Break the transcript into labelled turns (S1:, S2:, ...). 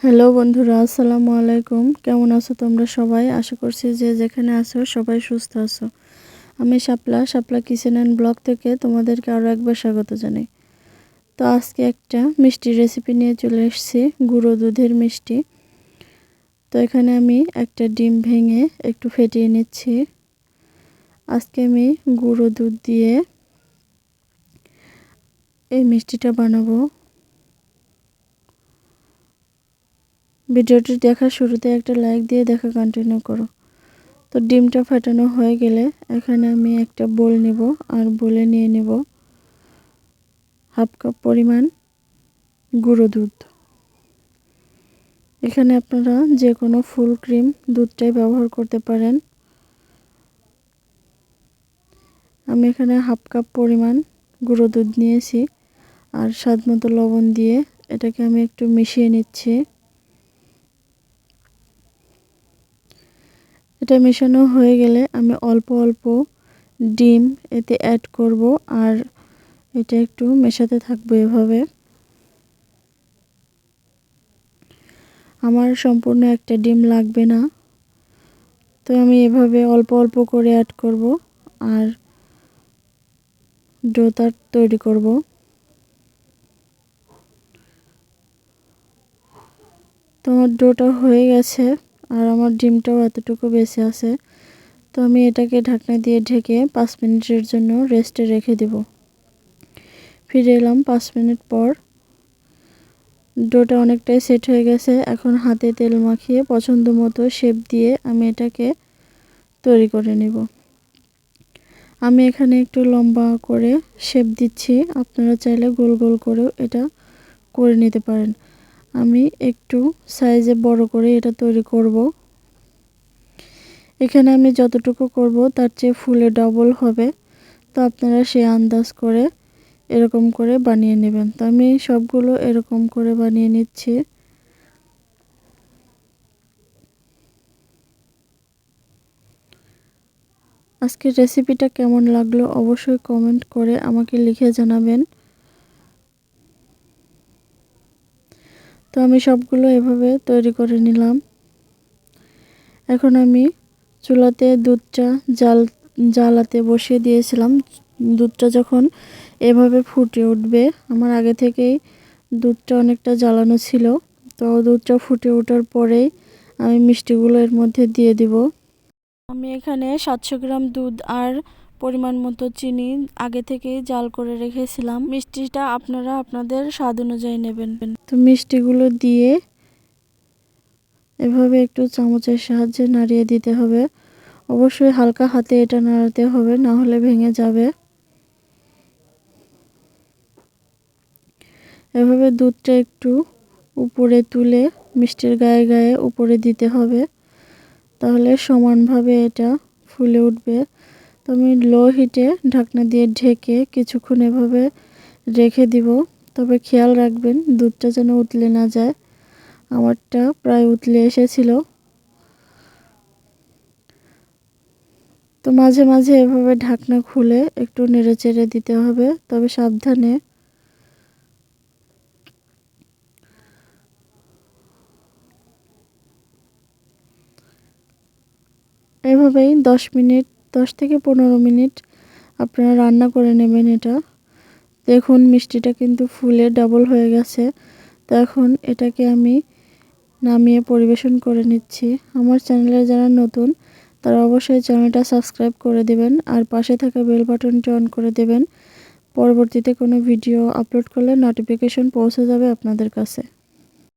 S1: Hello বন্ধুরা, আসসালামু আলাইকুম। কেমন আছো তোমরা সবাই? আশা করছি যে যেখানে আছো সবাই সুস্থ আছো। আমি শাপলা কিচেন অ্যান্ড ব্লগ থেকে তোমাদেরকে আরও একবার স্বাগত জানাই। তো আজকে একটা মিষ্টির রেসিপি নিয়ে চলে এসেছি, গুঁড়ো দুধের মিষ্টি। তো এখানে আমি একটা ডিম ভেঙে একটু ফেটিয়ে নিচ্ছি। আজকে আমি গুঁড়ো দুধ দিয়ে এই মিষ্টিটা বানাবো। ভিডিওটি দেখার শুরুতে একটা লাইক দিয়ে দেখা কন্টিনিউ করো। তো ডিমটা ফাটানো হয়ে গেলে এখানে আমি একটা বোল নেব, আর বোলে নিয়ে নেব হাফ কাপ পরিমাণ গুঁড়ো দুধ। এখানে আপনারা যে কোনো ফুল ক্রিম দুধটাই ব্যবহার করতে পারেন। আমি এখানে হাফ কাপ পরিমাণ গুঁড়ো দুধ নিয়েছি, আর স্বাদ মতো লবণ দিয়ে এটাকে আমি একটু মিশিয়ে নিচ্ছি। এটা মেশানো হয়ে গেলে আমি অল্প অল্প ডিম এতে অ্যাড করব, আর এটা একটু মেশাতে থাকবো এভাবে। আমার সম্পূর্ণ একটা ডিম লাগবে না, তো আমি এভাবে অল্প অল্প করে অ্যাড করব আর ডোটা তৈরি করব। তো আমার ডোটা হয়ে গেছে, আর আমার ডিমটাও এতটুকু বেঁচে আছে। তো আমি এটাকে ঢাকনা দিয়ে ঢেকে 5 মিনিটের জন্য রেস্টে রেখে দেব। ফিরে এলাম 5 মিনিট পর। ডোটা অনেকটাই সেট হয়ে গেছে। এখন হাতে তেল মাখিয়ে পছন্দ মতো শেপ দিয়ে আমি এটাকে তৈরি করে নেব। আমি এখানে একটু লম্বা করে শেপ দিচ্ছি, আপনারা চাইলে গোল গোল করেও এটা করে নিতে পারেন। আমি একটু সাইজে বড় করে এটা তৈরি করব। এখানে আমি যতটুকু করব তার চেয়ে ফুলে ডবল হবে, তো আপনারা সেই আন্দাজ করে এরকম করে বানিয়ে নেবেন। তো আমি সবগুলো এরকম করে বানিয়ে নিচ্ছি। আজকের রেসিপিটা কেমন লাগলো অবশ্যই কমেন্ট করে আমাকে লিখে জানাবেন। তো আমি সবগুলো এভাবে তৈরি করে নিলাম। এখন আমি চুলাতে দুধটা জ্বালাতে বসিয়ে দিয়েছিলাম। দুধটা যখন এভাবে ফুটে উঠবে, আমার আগে থেকেই দুধটা অনেকটা জ্বালানো ছিল। তো দুধটা ফুটে ওঠার পরেই আমি মিষ্টিগুলো এর মধ্যে দিয়ে দিব। আমি এখানে 700 গ্রাম দুধ আর পরিমাণ মতো চিনি আগে থেকেই জাল করে রেখেছিলাম। মিষ্টিটা আপনারা আপনাদের স্বাদ অনুযায়ী নেবেন। তো মিষ্টিগুলো দিয়ে এভাবে একটু চামচের সাহায্যে নাড়িয়ে দিতে হবে। অবশ্যই হালকা হাতে এটা নাড়াতে হবে, না হলে ভেঙে যাবে। এভাবে দুধটা একটু উপরে তুলে মিষ্টির গায়ে গায়ে উপরে দিতে হবে, তাহলে সমানভাবে এটা ফুলে উঠবে। তো আমি লো হিটে ঢাকনা দিয়ে ঢেকে কিছুক্ষণ এভাবে রেখে দিব। তবে খেয়াল রাখবেন দুধটা যেন উতলে না যায়। আমারটা প্রায় উতলে এসেছিল। তো মাঝে মাঝে এভাবে ঢাকনা খুলে একটু নেড়েচেড়ে দিতে হবে, তবে সাবধানে। এভাবেই 10 থেকে 15 মিনিট আপনারা রান্না করে নেবেন এটা। দেখুন মিষ্টিটা কিন্তু ফুলে ডাবল হয়ে গেছে। তো এখন এটাকে আমি নামিয়ে পরিবেশন করে নিচ্ছি। আমার চ্যানেলে যারা নতুন তারা অবশ্যই চ্যানেলটা সাবস্ক্রাইব করে দেবেন, আর পাশে থাকা বেল বাটনটি অন করে দেবেন। পরবর্তীতে কোনো ভিডিও আপলোড করলে নোটিফিকেশন পৌঁছে যাবে আপনাদের কাছে।